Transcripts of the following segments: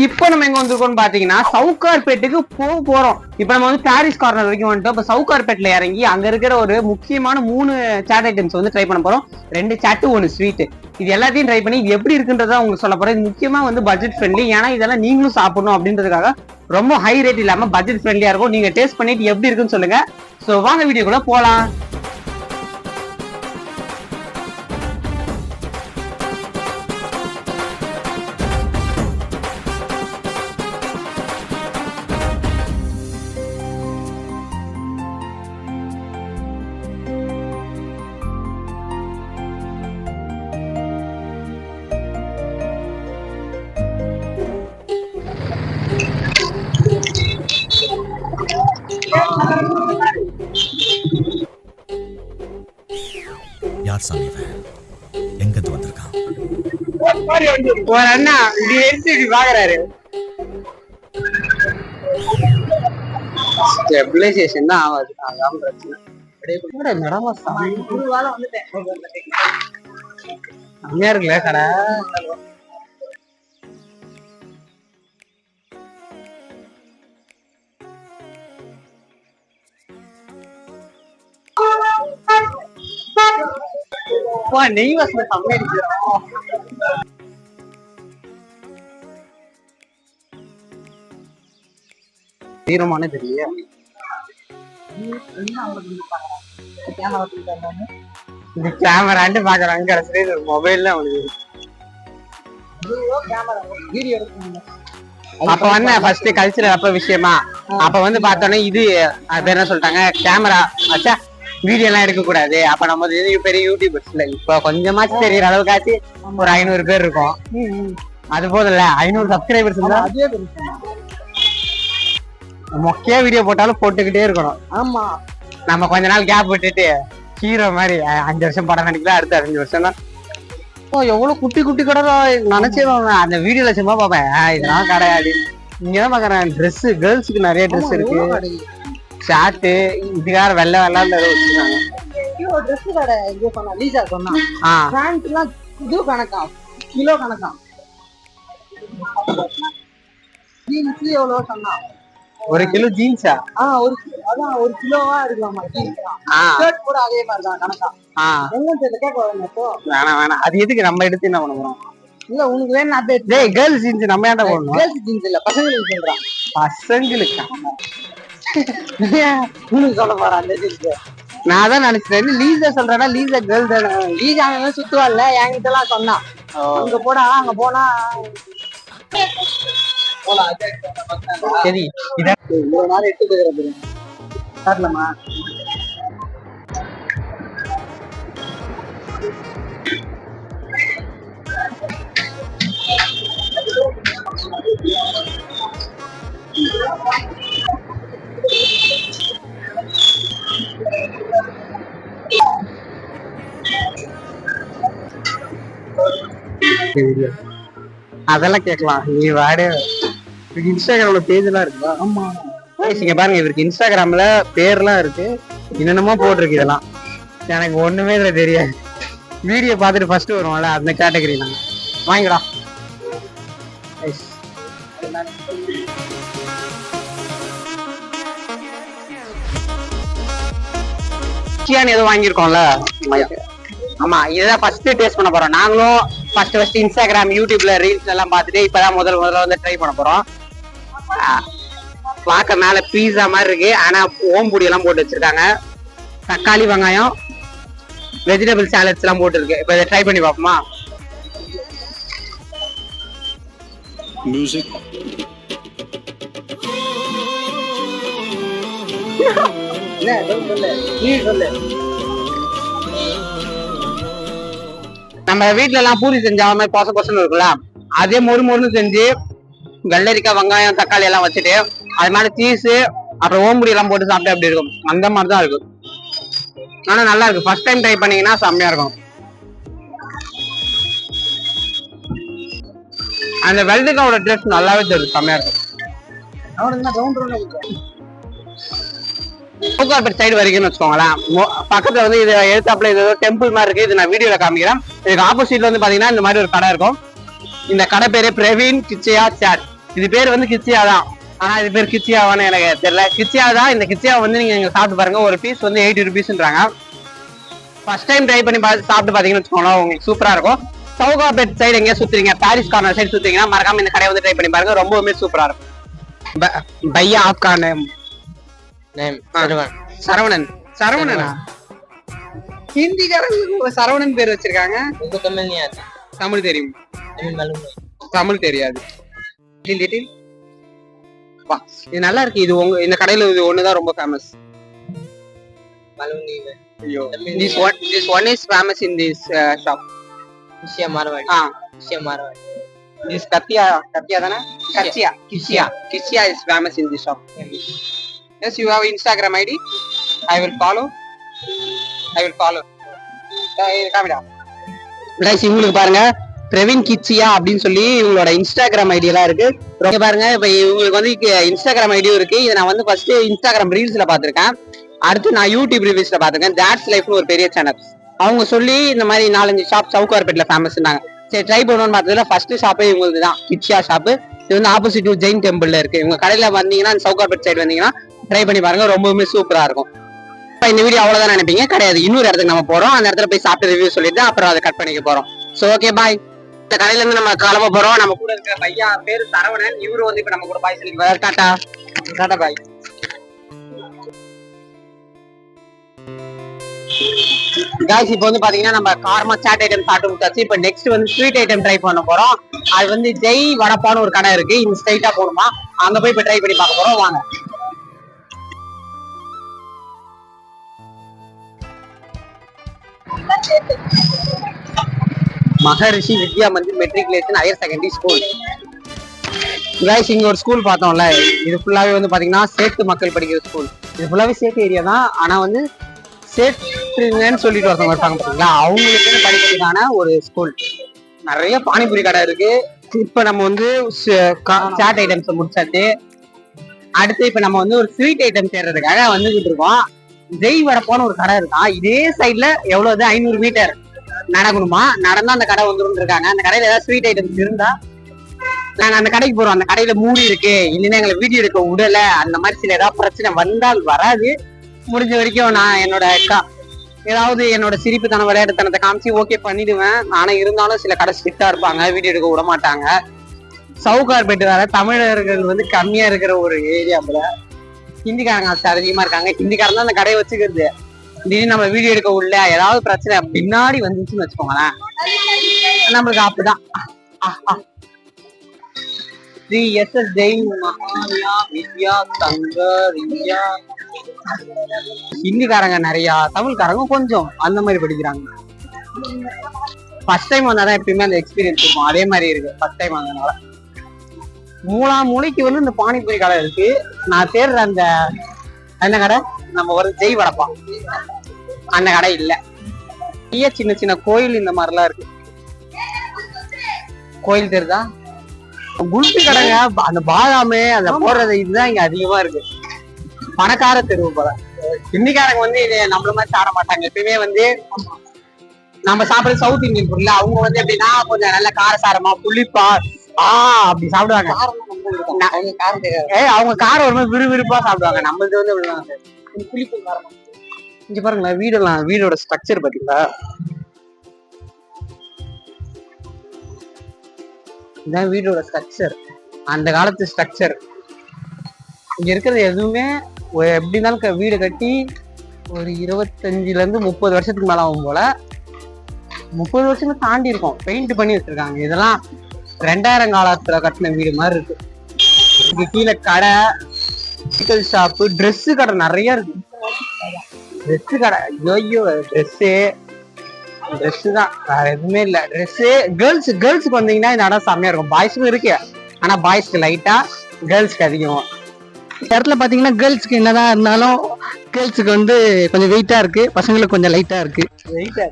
இப்போ நம்ம எங்க வந்திருக்கோம்னு பாத்தீங்கன்னா சவுகார்பேட்டுக்கு போறோம். இப்ப நம்ம வந்து பாரிஸ் கார்னர் வரைக்கும் வந்துட்டோம். இப்ப சவுகார்பேட்ல இறங்கி அங்க இருக்கிற ஒரு முக்கியமான 3 சாட் ஐட்டம்ஸ் வந்து ட்ரை பண்ண போறோம். 2 சாட்டு 1 ஸ்வீட். இது எல்லாத்தையும் ட்ரை பண்ணி இது எப்படி இருக்குன்றதா உங்களுக்கு சொல்ல போறேன். இது முக்கியமா வந்து பட்ஜெட் ஃப்ரெண்ட்லி. ஏன்னா இதெல்லாம் நீங்களும் சாப்பிடணும் அப்படின்றதுக்காக ரொம்ப ஹை ரேட் இல்லாம பட்ஜெட் ஃப்ரெண்ட்லியா இருக்கும். நீங்க டேஸ்ட் பண்ணிட்டு எப்படி இருக்குன்னு சொல்லுங்க. சோ வாங்க வீடியோக்குள்ள போலாம். யார் சாமி எங்கிருந்து வந்திருக்கான்? ஒரு அண்ணா இப்படி எடுத்து இப்படி பாக்குறாரு. ஸ்டெபிலைசேஷன் தான் ஆகாது. அதான் பிரச்சனை. நடமா கம்மியா இருக்குல்ல கடை. நெய் வாசனை செம்மையா இருக்கு. தீரமான தெரியல. கேமராண்டு பாக்குறாங்க. மொபைல்ல அவனுக்கு அப்ப வந்து ஃபர்ஸ்ட் கல்ச்சரல் அப்ப விஷயமா அப்ப வந்து பார்த்தோன்னே இது அது என்ன சொல்லிட்டாங்க, கேமரா வச்சா வீடியோ எல்லாம் எடுக்க கூடாது. அப்ப நம்ம பெரிய யூடியூபர்ஸ் இல்ல, இப்ப கொஞ்சமாச்சும் தெரியற அளவுக்காச்சு ஒரு 500 பேர் இருக்கும். அது போதும் இல்ல, 500 சப்ஸ்கிரைபர்ஸ் இருந்தா மொக்கையா வீடியோ போட்டாலும் போட்டுக்கிட்டே இருக்கணும். ஆமா, நம்ம கொஞ்ச நாள் கேப் விட்டுட்டு ஹீரோ மாதிரி 5 வருஷம் படம் நடிக்கலாம், அடுத்த 5 வருஷம் தான். எவ்வளவு குட்டி குட்டி கடை நினைச்சே அந்த வீடியோல சும்மா பாப்பேன். இதெல்லாம் கடை அப்படின்னு இங்கதான் பாக்குறேன். ட்ரெஸ் கேர்ள்ஸுக்கு நிறைய ட்ரெஸ் இருக்கு. ஷார்ட்டு இதுக்காக வெள்ளை வெள்ளான்னு வச்சிருக்காங்க. இது கணக்கா கிலோ கணக்கா ஜீன்ஸ் எவ்வளவு சொன்னா? 1 கிலோ ஜீன்ஸா? அதான் 1 கிலோவா இருக்கலாமா ஜீன்ஸ்? ஷர்ட் கூட அதே மாதிரி தான் கணக்கா. வேணாம் அது எதுக்கு நம்ம எடுத்து என்ன பண்ண போறோம்? இல்ல உனக்கு வேணும். டேய் கேர்ள்ஸ் ஜீன்ஸ் நம்ம ஏன்டா போடணும்? கேர்ள்ஸ் ஜீன்ஸ் இல்ல, பசங்களுக்கு சொல்றான். பசங்களுக்கா? சொல்ல போறேன் அந்த ஜீன்ஸ். நான் தான் நினைச்சேன் லீசா சொல்றேன்னா லீசா கேர்ள் தானே. லீசா அங்க சுத்துவாள்ல, என்கிட்ட எல்லாம் சொன்னான். அங்க போடா அங்க போனா சரி. இவ்வளவு நேரம் எடுத்து காட்டலாமா? அதெல்லாம் கேட்கலாம். நீ வாடு இன்ஸ்டாகிராம்ல பேஜ் எல்லாம் இருக்குதா? ஆமா இங்க பாருங்க, இவருக்கு இன்ஸ்டாகிராம்ல பேர்லாம் இருக்கு, என்னென்னமோ போட்டிருக்கு. இதெல்லாம் எனக்கு ஒண்ணுமே இதுல தெரியாது. வீடியோ பார்த்துட்டு ஃபர்ஸ்ட் வருவோம்ல அந்த கேட்டகரி நாங்க வாங்கிடா. ஏதோ வாங்கியிருக்கோம்ல. ஆமா, இதுதான் ஃபர்ஸ்ட் டேஸ்ட் பண்ண போறோம். நாங்களும் ஃபர்ஸ்ட் இன்ஸ்டாகிராம் யூடியூப்ல ரீல்ஸ் எல்லாம் பார்த்துட்டு இப்பதான் முதல்ல வந்து ட்ரை பண்ண போறோம். பார்க்க மேல பீஸா மாதிரி இருக்கு, ஆனா ஓம்புடி எல்லாம் போட்டு வச்சிருக்காங்க. தக்காளி வெங்காயம் வெஜிடபிள் சாலட்ஸ் எல்லாம் போட்டு இருக்கு. இப்ப இதை ட்ரை பண்ணி பார்ப்போமா? மியூசிக் நம்ம வீட்டுல எல்லாம் பூரி செஞ்சாம பொச பொசன்னு இருக்குல்ல, அதே மொறுன்னு செஞ்சு வெள்ளரிக்காய் வெங்காயம் தக்காளி எல்லாம் வச்சுட்டு அது மாதிரி சீஸ் அப்புறம் ஓம்புடி எல்லாம் போட்டு சாப்பிட்டு அப்படி இருக்கும். அந்த மாதிரிதான் இருக்கு. ஆனா நல்லா இருக்கு. ஃபர்ஸ்ட் டைம் ட்ரை பண்ணீங்கன்னா செம்மையா இருக்கும். அந்த வெள்ளரிக்காயோட டேஸ்ட் நல்லாவே தெரியுது, செம்மையா இருக்கும். சவுகார்பேட் சைடு வரைக்கும்னு வச்சுக்கோங்களேன். பக்கத்துல வந்து இது எழுத்தாப்புல இது டெம்பிள் மாதிரி இருக்கு. இது நான் வீடியோல காமிக்கிறேன். இதுக்கு ஆப்போசிட்ல வந்து பாத்தீங்கன்னா இந்த மாதிரி ஒரு கடை இருக்கும். இந்த கடை பேரு பிரவீன் கிச்சையா சாட். இது பேர் வந்து கிச்சியா தான். ஆனா இது பேர் கிச்சியாவான்னு எனக்கு தெரியல. கிச்சியா தான். இந்த கிச்சியா வந்து நீங்க இங்க சாப்பிட்டு பாருங்க. ஒரு பீஸ் வந்து 80 rupeesன்றாங்க. ஃபர்ஸ்ட் டைம் ட்ரை பண்ணி சாப்பிட்டு பாத்தீங்கன்னு வச்சுக்கோங்களேன், உங்களுக்கு சூப்பரா இருக்கும். சவுகார்பேட் சைடு எங்கேயா சுத்துறீங்க, பாரிஸ் கார்னர் சைடு சுத்துறீங்கன்னா மறக்காம இந்த கடையை வந்து ட்ரை பண்ணி பாருங்க. ரொம்பவுமே சூப்பரா இருக்கும். பையா ஆப்கா நேம் சரவணன். சரவணனா? ஹிந்திக்காரங்க சரவணன் பேர் வச்சிருக்காங்க. தமிழ் தெரியும்? தமிழ் தெரியாது. இது நல்லா இருக்கு. இது உங்க இந்த கடையில இது ஒண்ணுதான் ரொம்ப famous. This one is famous in this shop. Kishia Marwadi. Kishia Marwadi. This Katia dana? Kishia is famous in this shop. Yes, you have Instagram ID. I will follow. Guys, உங்களுக்கு பாருங்க, பிரவீன் கிச்சியா அப்படின்னு சொல்லி இவங்களோட இன்ஸ்டாகிராம் ஐடி எல்லாம் இருக்கு. பாருங்க, இப்ப இவங்களுக்கு வந்து இன்ஸ்டாகிராம் ஐடியும் இருக்கு. இதை நான் வந்து ஃபர்ஸ்ட் இன்ஸ்டாகிராம் ரீல்ஸ்ல பாத்திருக்கேன். அடுத்து நான் யூடியூப் ரிவ்யூஸ்ல பாத்திருக்கேன். That's Lifeனு ஒரு பெரிய சேனல். அவங்க சொல்லி இந்த மாதிரி 4-5 ஷாப் சவுகார்பேட்ல ஃபேமஸ்னாங்க. சரி ட்ரை பண்ணணும்னு பார்த்ததுல ஃபர்ஸ்ட் ஷாப்பே இவங்களுக்கு தான், கிச்சியா ஷாப்பு. இது வந்து ஆப்போசிட் ஜெயின் டெம்பிள்ல இருக்கு. இவங்க கடையில வந்தீங்கன்னா சவுகார்பேட் சைடு வந்தீங்கன்னா ட்ரை பண்ணி பாருங்க, ரொம்பவுமே சூப்பரா இருக்கும். இப்ப இந்த வீடியோ அவ்வளவுதான் நினைப்பீங்க, கிடையாது. இன்னொரு இடத்துக்கு நம்ம போறோம். அந்த இடத்துல போய் சாப்பிட்டு ரிவ்யூ சொல்லிட்டு அப்புறம் அதை கட் பண்ணிக்க போறோம். So okay bye. இந்த கடையில இருந்து நம்ம கிளம்ப போறோம். நம்ம கூட இருக்க பையா பேரு சரவணன். இவரு வந்து இப்ப நம்ம கூட பாய் சொல்லி டாடா டாடா பாய். गाइस இப்போ வந்து பாத்தீங்கன்னா நம்ம கார்மா சாட் ஐட்டம் சாப்பிட்டு முடிச்சாச்சு. இப்போ நெக்ஸ்ட் வந்து ஸ்வீட் ஐட்டம் ட்ரை பண்ண போறோம். அது வந்து ஜெய் வடப்பான்னு ஒரு கடை இருக்கு. இந்த ஸ்ட்ரைட்டா போகணுமா, அங்க போய் இப்போ ட்ரை பண்ணி பார்க்க போறோம். வாங்க. Maharishi Vidya Mandir matriculation higher secondary school. Guys இங்க ஒரு ஸ்கூல் பார்த்தோம்ல, இது ஃபுல்லாவே வந்து பாத்தீங்கன்னா சேட்டு மக்கள் படிக்கிற ஸ்கூல். இது ஃபுல்லாவே சேட்டு ஏரியா தான். ஆனா வந்து சேட்டுங்கன்னு சொல்லிட்டு ஒருத்தவங்க இருப்பாங்க பாத்தீங்களா, அவங்களுக்கு படிக்கிறதுக்கான ஒரு ஸ்கூல். நிறைய பானிபூரி கடை இருக்கு. இப்ப நம்ம வந்து சாட் ஐட்டம்ஸ் முடிச்சாச்சு. அடுத்து இப்ப நம்ம வந்து ஒரு ஸ்வீட் ஐட்டம் தேடுறதுக்காக வந்துகிட்டு இருக்கோம். ஜெய் வடப்பான்னு ஒரு கடை இருக்கான். இதே சைட்ல எவ்வளவு 500 மீட்டர் நடக்கணுமா, நடந்தா அந்த கடை வந்துடும் இருக்காங்க. அந்த கடையில ஏதாவது ஸ்வீட் ஐட்டம்ஸ் இருந்தா நாங்க அந்த கடைக்கு போறோம். அந்த கடையில மூடி இருக்கு, இல்லைன்னா எங்களை வீடியோ எடுக்க விடல, அந்த மாதிரி சில ஏதாவது பிரச்சனை வந்தால் வராது. முடிஞ்ச வரைக்கும் நான் என்னோட ஏதாவது என்னோட சிரிப்புத்தனம் விளையாட்டுத்தனத்தை காமிச்சு ஓகே பண்ணிடுவேன். ஆனா இருந்தாலும் சில கடை ஸ்ட்ரிக்டா இருப்பாங்க, வீடியோ எடுக்க விட மாட்டாங்க. சவுகார்பேட் வேற தமிழர்கள் வந்து கம்மியா இருக்கிற ஒரு ஏரியாவில் ஹிந்திக்காரங்க அதிகமா இருக்காங்க. ஹிந்திக்காரன் தான் அந்த கடையை வச்சுக்கிறது. திடீர்னு நம்ம வீடியோ எடுக்க உள்ள ஏதாவது பிரச்சனை பின்னாடி வந்துச்சுன்னு வச்சுக்கோங்களேன், நம்மளுக்கு அப்படிதான். ஹிந்திக்காரங்க நிறைய, தமிழ்காரங்க கொஞ்சம் அந்த மாதிரி படிக்கிறாங்க. ஃபர்ஸ்ட் டைம் வந்தாதான் எப்பயுமே அந்த எக்ஸ்பீரியன்ஸ் இருக்கும். அதே மாதிரி இருக்கு ஃபர்ஸ்ட் டைம் வந்ததுனால. மூளைக்கு வந்து இந்த பானிபூரி கடை இருக்கு. நான் தேடுற அந்த என்ன கடை, நம்ம ஒரு ஜெய் வடப்பா, அந்த கடை இல்ல. நிறைய சின்ன சின்ன கோயில் இந்த மாதிரிலாம் இருக்கு. கோயில் தெரியுதா, குல்பி கடைங்க, அந்த பாதாமே அந்த போடுறது இதுதான் இங்க அதிகமா இருக்கு. பணக்கார தெருவு போல. ஹிந்திக்காரங்க வந்து இது நம்மள மாதிரி சாப்பிட மாட்டாங்க. எப்பயுமே வந்து நம்ம சாப்பிடுறது சவுத் இந்தியன் பொருள். அவங்க வந்து எப்படின்னா கொஞ்சம் நல்ல காரசாரமா புளிப்பா அப்படி சாப்பிடுவாங்க. அவங்க காரம் ஒரு மாதிரி விறுவிறுப்பா சாப்பிடுவாங்க. நம்மளுக்கு வந்து புளிப்பு காரம். இங்க பாருங்களேன், வீடோட ஸ்ட்ரக்சர் பாத்தீங்களா, இதான் வீடோட ஸ்ட்ரக்சர், அந்த காலத்து ஸ்ட்ரக்சர். இங்க இருக்கிறது எதுவுமே எப்படி இருந்தாலும் வீடு கட்டி ஒரு 25 to 30 வருஷத்துக்கு மேல ஆகும் போல. 30 வருஷத்துக்கு தாண்டி இருக்கும். பெயிண்ட் பண்ணி வச்சிருக்காங்க. இதெல்லாம் 2000 காலத்துல கட்டின வீடு மாதிரி இருக்கு. இங்க கீழே கடை, மெடிக்கல் ஷாப்பு, ட்ரெஸ் கடை நிறைய இருக்கு. ட்ரெஸ் கடை, ஐயோ ட்ரெஸ் தான், வேற எதுவுமே இல்ல. ட்ரெஸ் கேர்ள்ஸுக்கு வந்தீங்கன்னா இந்த இடம் செம்மையா இருக்கும். பாய்ஸுக்கும் இருக்கு, ஆனா பாய்ஸ்க்கு லைட்டா, கேர்ள்ஸ்க்கு அதிகம். இந்த இடத்துல பாத்தீங்கன்னா கேர்ள்ஸ்க்கு என்னதான் இருந்தாலும் கேர்ள்ஸுக்கு வந்து கொஞ்சம் வெயிட்டா இருக்கு, பசங்களுக்கு கொஞ்சம் லைட்டா இருக்கு. வெயிட்டா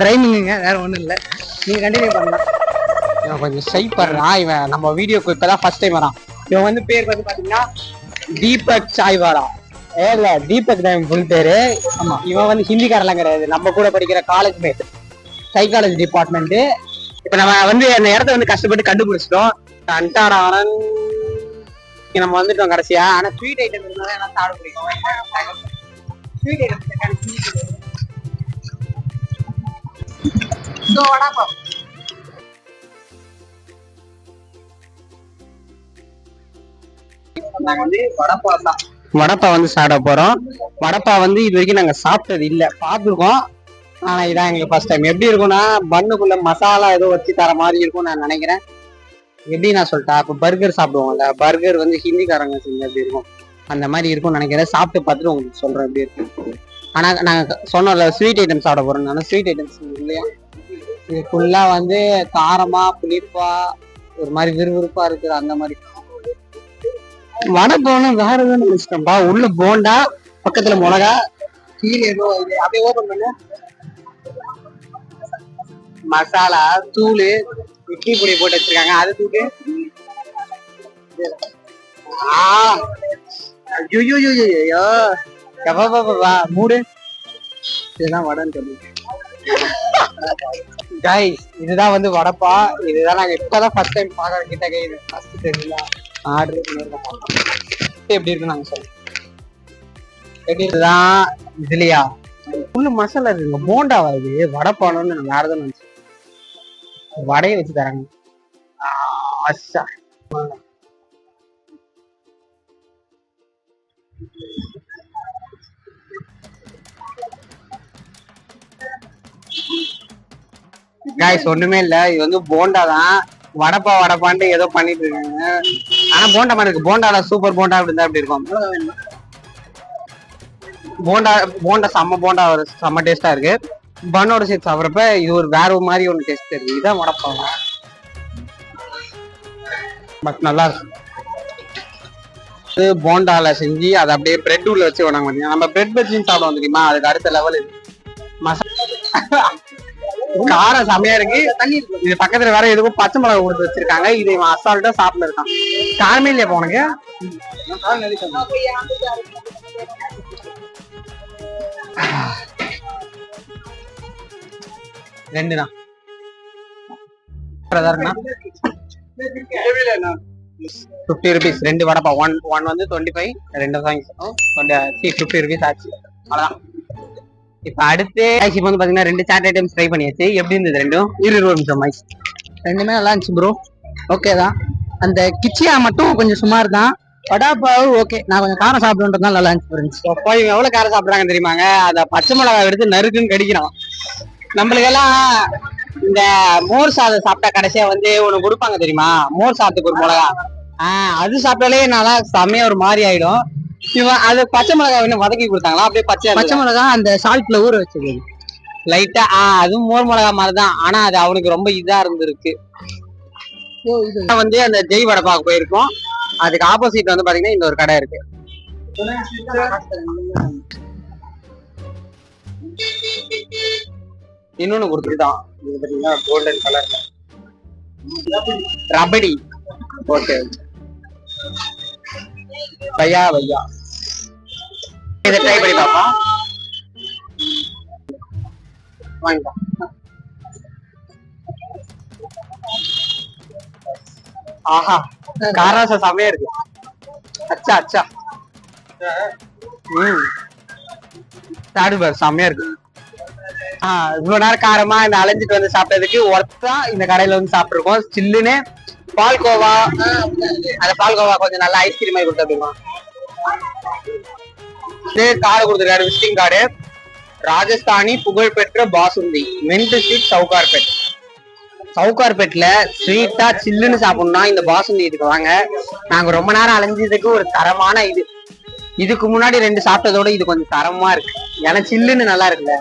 ரைமிங்க, வேற ஒண்ணும் இல்ல. நீங்க கண்டினியூ பண்ணலாம். இவன் கொஞ்சம் ஷை பண்றான். இவன் நம்ம வீடியோக்கு இப்பதான் ஃபர்ஸ்ட் டைம் வரான். இவன் வந்து பேர் வந்து பாத்தீங்கன்னா தீபக் சாய்வாலா. இல்ல தீபக் தான் ஃபுல் பேரு. ஆமா, இவன் வந்து ஹிந்திக்காரெல்லாம் கிடையாது, நம்ம கூட படிக்கிற காலேஜ் மேட், சைக்காலஜி டிபார்ட்மெண்ட். இப்ப நம்ம வந்து அந்த இடத்த வந்து கஷ்டப்பட்டு கண்டுபிடிச்சிட்டோம். டன்டாடாரன். நம்ம வந்துட்டோம் கடைசியா. ஆனா ஸ்வீட் ஐட்டம் இருந்தாலும் எனக்கு சாப்பிட பிடிக்கும். ஸ்வீட் ஐட்டம் வடாப்பா. நாங்க வந்து வடப்பா வந்து சாப்பிட போறோம். வடப்பா வந்து இது வரைக்கும் நாங்க சாப்பிட்டது இல்ல, பார்த்துருக்கோம். ஆனா இதான் எங்களுக்கு ஃபர்ஸ்ட் டைம். எப்படி இருக்கும்னா பண்ணுக்குள்ள மசாலா ஏதோ வச்சு தர மாதிரி இருக்கும் நான் நினைக்கிறேன். எப்படி நான் சொல்லிட்டேன், இப்போ பர்கர் சாப்பிடுவோம்ல, பர்கர் வந்து ஹிந்திக்காரங்க செஞ்சு எப்படி இருக்கும் அந்த மாதிரி இருக்கும்னு நினைக்கிறேன். சாப்பிட்டு பார்த்துட்டு உங்களுக்கு சொல்றேன் எப்படி இருக்கு. ஆனா நாங்க சொன்னோம்ல ஸ்வீட் ஐட்டம் சாப்பிட போறோம். நான் ஸ்வீட் ஐட்டம்ஸ் இல்லையா, இது ஃபுல்லா வந்து காரமா புளிப்பா ஒரு மாதிரி விறுவிறுப்பா இருக்குது. அந்த மாதிரி வடை போனா வேற எதுவும் நினைச்சிட்டோம்பா. உள்ள போண்டா, பக்கத்துல மிளகா, கீழே ஏதோ இது அப்படியே ஓபன் பண்ண மசாலா தூள், இட்லி பொடி போட்டு வச்சிருக்காங்க. அது தூக்கு மூடு. இதுதான் வடைன்னு சொல்லி கைஸ், இதுதான் வந்து வடப்பா. இதுதான் நாங்க இப்பதான் ஃபர்ஸ்ட் டைம் பாக்குற கிட்ட. இது ஃபர்ஸ்ட் தெரியல ஆர்டர் பண்ணிருக்கோம். எப்படி இருக்கு நாங்க சொல்லுவோம். எப்படி இருக்குதான் இதுலயா ஃபுல்லு மசாலா இருக்குங்க. போண்டாவா இது? வடப்பானோன்னு நான் வேற எதுவும் நினைச்சேன். வடையை வச்சு தராங்க. காய்ஸ் ஒண்ணுமே இல்ல, இது வந்து போண்டா தான். வடப்பான்ட்டு ஏதோ பண்ணிட்டு இருக்காங்க. ஆனா போண்டா மாதிரி இருக்கு. போண்டால சூப்பர் போண்டா அப்படி இருந்தா அப்படி இருக்கும். போண்டா செம்ம போண்டா, ஒரு செம்ம டேஸ்டா இருக்கு. பண்ணோட சேர்த்து சாப்பிட்றப்ப இது ஒரு வேற மாதிரி ஒன்று டேஸ்ட் இருக்கு. இதுதான் வடப்பாங்க, பட் நல்லா இருக்கு. போண்டால செஞ்சு அதை அப்படியே பிரெட் உள்ள வச்சு வேணாங்க. நம்ம பிரெட் வச்சு சாப்பிடுவோம் தெரியுமா, அதுக்கு அடுத்த லெவல் இது. மசாலா காரம் செமையா இருக்கு. இது பக்கத்துல வேற எதுவும் பச்சை மிளகா கொடுத்து வச்சிருக்காங்க. இதை அசால்ட்டா சாப்பிட்டு இருக்கான். காரமே இல்லையா உனக்கு? ரெண்டு தான் 50 rupees ரெண்டு வடப்பா. ஒன் வந்து 25, ரெண்டு வாங்கிட்டோம் 50 rupees ஆச்சு. அவ்வளவுதான். இப்ப அடுத்து இப்ப வந்து பாத்தீங்கன்னா ரெண்டு சாட் ஐட்டம்ஸ் ட்ரை பண்ணியாச்சு. எப்படி இருந்தது ரெண்டும்? 20 நிமிஷம் ரெண்டுமே நல்லா இருந்துச்சு ப்ரோ. ஓகே தான். அந்த கிச்சியா மட்டும் கொஞ்சம் சுமார் தான். வடாப்பாவு ஓகே. நான் கொஞ்சம் காரம் சாப்பிடுன்றதுனால நல்லா இருந்துச்சு. இவங்க எவ்வளவு காரம் சாப்பிடுறாங்க தெரியுமாங்க? அந்த பச்சை மிளகாய் எடுத்து நறுக்குன்னு கடிக்கிறான். நம்மளுக்கெல்லாம் இந்த மோர் சாதம் சாப்பிட்டா கடைசியா வந்து ஒண்ணு கொடுப்பாங்க தெரியுமா, மோர் சாதத்துக்கு ஒரு மிளகா. அது சாப்பிட்டாலே நல்லா செம்மையா ஒரு மாதிரி ஆயிடும். இவன் அது பச்சை மிளகாய் வதக்கி கொடுத்தாங்களா, அப்படியே பச்சை மிளகா அந்த சால்ட்ல ஊற வச்சது லைட்டா. அதுவும் மோர் மிளகா மாதிரிதான். ஆனா அது அவனுக்கு ரொம்ப இதா இருந்திருக்கு. வந்து அந்த ஜெய் வடை பார்க்க போயிருக்கோம். அதுக்கு ஆப்போசிட் வந்து பாத்தீங்கன்னா இந்த ஒரு கடை இருக்கு. இன்னொன்னு கொடுத்துட்டான். இது பாத்தீங்கன்னா கோல்டன் கலர் ரபடி. ஓகே பையா இதை ட்ரை பண்ணி பாப்பா. வாங்கிப்பா. ஆஹா, காராசா செமையா இருக்கு. அச்சா சாடு செமையா இருக்கு. இவ்வளவு நேரம் காரமா இந்த அலைஞ்சிட்டு வந்து சாப்பிட்டதுக்கு ஒர்த்தா இந்த கடையில வந்து சாப்பிட்டுருக்கோம். சில்லுன்னு பால்கோவா, அந்த பால்கோவா கொஞ்சம் நல்லா ஐஸ்கிரீம் மாதிரி கொடுத்துருக்கோம். கார்டு கொடுத்துருக்காரு, விசிட்டிங் கார்டு. ராஜஸ்தானி புகழ்பெற்ற பாசுந்தி மின்ட் ஸ்வீட் சவுகார்பேட்ல ஸ்வீட்டா சில்லுன்னு சாப்பிடணும்னா இந்த பாசுந்தி இதுக்கு வாங்க. நாங்க ரொம்ப நேரம் அலைஞ்சதுக்கு ஒரு தரமான இது. இதுக்கு முன்னாடி ரெண்டு சாப்பிட்டதோட இது கொஞ்சம் தரமா இருக்கு. ஏன்னா சில்லுன்னு நல்லா இருக்குல்ல.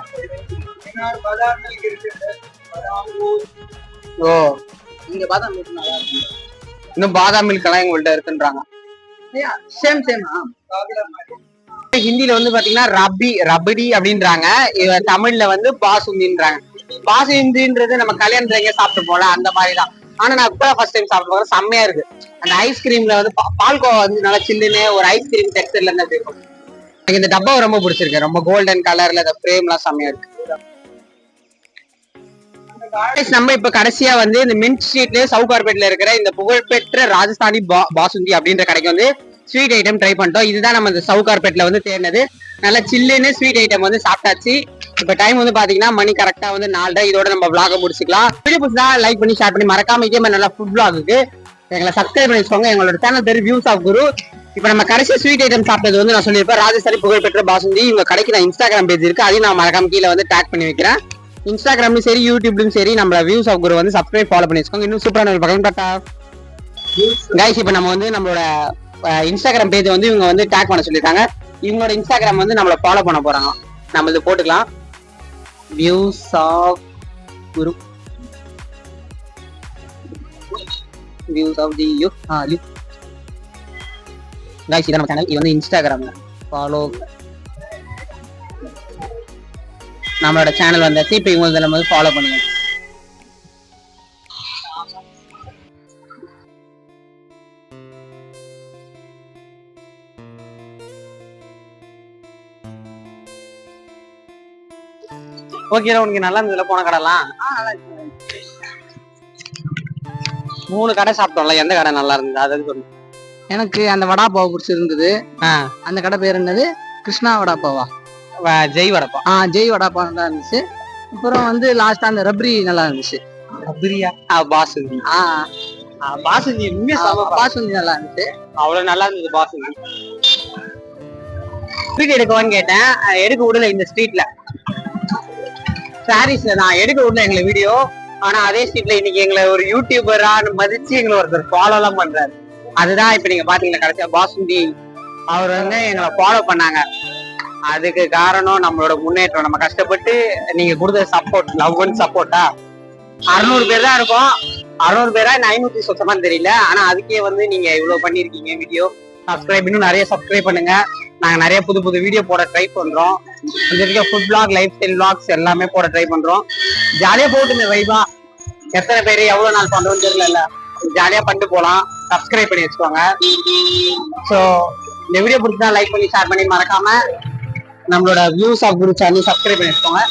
ஓ, இங்க பாதாம் மில்க் நல்லா இருக்கு. இன்னும் பாதாம் மில்க் எல்லாம் எங்கள்கிட்ட இருக்குன்றாங்க. சேம் ஹிந்தில வந்து பாத்தீங்கன்னா ரபடி அப்படின்றாங்க. தமிழ்ல வந்து பாசுந்தின்றாங்க. பாசுந்தின்றது நம்ம கல்யாணத்துல எங்க சாப்பிட்டு போல அந்த மாதிரிதான். ஆனா நான் இப்ப ஃபர்ஸ்ட் டைம் சாப்பிட்டு போறேன். செம்மையா இருக்கு. அந்த ஐஸ்கிரீம்ல வந்து பால்கோவா வந்து நல்லா சில்லுன்னு ஒரு ஐஸ்கிரீம் டெக்ஸ்டர்ல இருந்து இருக்கும். எனக்கு இந்த டப்பாவை ரொம்ப பிடிச்சிருக்கு. ரொம்ப கோல்டன் கலர்ல இந்த ஃப்ரேம் எல்லாம் செம்மையா இருக்கு. நம்ம இப்ப கடைசியா வந்து இந்த மின்ட் ஸ்ட்ரீட்ல சவுகார்பேட்ல இருக்கிற இந்த புகழ்பெற்ற ராஜஸ்தானி பாசுந்தி அப்படின்ற கடைக்கு வந்து ஸ்வீட் ஐட்டம் ட்ரை பண்ணிட்டோம். இதுதான் நம்ம இந்த சவுகார்பேட்ல வந்து தேடினது. நல்லா சில்லுன்னு ஸ்வீட் ஐட்டம் வந்து சாப்பிட்டாச்சு. இப்ப டைம் வந்து பாத்தீங்கன்னா மணி கரெக்டா வந்து 4:30. இதோட நம்ம vlog முடிச்சுக்கலாம். வீடியோ பிடிச்சா லைக் பண்ணி ஷேர் பண்ணி மறக்காம இதே மாதிரி நல்லா ஃபுட் vlogக்கு எங்களை சப்ஸ்கிரைப் பண்ணி வச்சுக்கோங்க. எங்களோட சேனல் பேர் வியூஸ் ஆஃப் குரு. இப்ப நம்ம கடைசி ஸ்வீட் ஐட்டம் சாப்பிட்டது வந்து நான் சொல்லியிருப்பேன் ராஜஸ்தானி புகழ்பெற்ற பாசுந்தி. இவங்க கடைக்கு நான் இன்ஸ்டாகிராம் பேஜ் இருக்கு, அதையும் நான் மறக்காம கீழே வந்து டேக் பண்ணி வைக்கிறேன். இன்ஸ்டாகிராம்லயும் சரி யூடியூப்லயும் சரி நம்மள வியூஸ் ஆஃப் குரு வந்து சப்ஸ்கிரைப் ஃபாலோ பண்ணி வச்சுக்கோங்க. இன்னும் சூப்பரான ஒரு பக்கம் டாடா கைஸ். இப்ப நம்ம வந்து நம்மளோட இன்ஸ்டாகிராம் பேஜ் வந்து இவங்க வந்து டேக் பண்ண சொல்லியிருக்காங்க. இவங்களோட இன்ஸ்டாகிராம் வந்து நம்மள ஃபாலோ பண்ண போறாங்க. நம்ம இது போட்டுக்கலாம், views of Guru, views of the you guys. இது நம்ம சேனல், இது வந்து இன்ஸ்டாகிராம்ல ஃபாலோ நம்மளோட சேனல் வந்தாச்சு. இப்போ இவங்க நம்ம வந்து ஃபாலோ பண்ணுங்க. ஓகே, உனக்கு நல்லா இருந்ததுல போன கடைலாம்? 3 கடை சாப்பிட்டோம்ல, எந்த கடை நல்லா இருந்தது அதுன்னு சொல்லு. எனக்கு அந்த வடா பாவ் பிடிச்சிருந்தது. அந்த கடை பேர் என்னது? கிருஷ்ணா வடா பாவா? ஜெய் வடப்பா. ஜெய் வடா பாவ் நல்லா இருந்துச்சு. அப்புறம் வந்து லாஸ்டா அந்த ரப்ரி நல்லா இருந்துச்சு. ரப்ரியா? பாசுந்தி. பாசுந்தி பாசுந்தி நல்லா இருந்துச்சு. அவ்வளவு நல்லா இருந்தது பாசுந்தி. வீடியோ எடுக்கவான்னு கேட்டேன், எடுக்க விடல. இந்த ஸ்ட்ரீட்ல சாரீஸ்ல நான் எடுக்க விடல எங்களை வீடியோ. ஆனா அதே ஸ்ட்ரீட்ல இன்னைக்கு எங்களை ஒரு யூடியூபரான்னு மதிச்சு எங்களை ஒருத்தர் ஃபாலோ எல்லாம் பண்றாரு. அதுதான் இப்ப நீங்க பாத்தீங்கன்னா கடைசியா பாசுந்தி அவர் வந்து எங்களை ஃபாலோ பண்ணாங்க. அதுக்கு காரணம் நம்மளோட முன்னேற்றம். நம்ம கஷ்டப்பட்டு நீங்க கொடுத்த சப்போர்ட், லவ் அண்ட் சப்போர்ட்டா. 600 பேர் தான் இருக்கும். 600 பேரா 500 சொச்சமான்னு தெரியல. ஆனா அதுக்கே வந்து நீங்க இவ்வளவு பண்ணிருக்கீங்க. வீடியோ சப்ஸ்கிரைப், இன்னும் நிறைய சப்ஸ்கிரைப் பண்ணுங்க. நாங்க நிறைய புது புது வீடியோ போட ட்ரை பண்றோம். இந்த food blog, life style blogs எல்லாமே போட ட்ரை பண்றோம். ஜாலியா போட்டுங்க வைபா. எத்தனை பேர் எவ்வளவு நாள் பண்றோம்னு தெரியல, ஜாலியா பண்ணிட்டு போலாம். சப்ஸ்கிரைப் பண்ணி வச்சுக்கோங்க. ஸோ இந்த வீடியோ பிடிச்சா லைக் பண்ணி ஷேர் பண்ணி மறக்காம நம்மளோட views of Guru channel subscribe பண்ணி வச்சுக்கோங்க.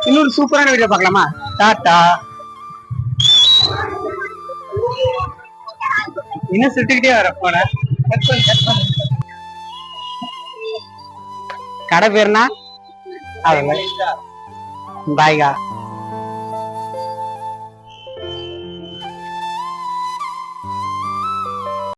இன்னொரு சூப்பரான வீடியோ பார்க்கலாமா? டாடா. இன்னும் சுட்டுக்கிட்டே வர போன கடை பேருனா பாய்கா.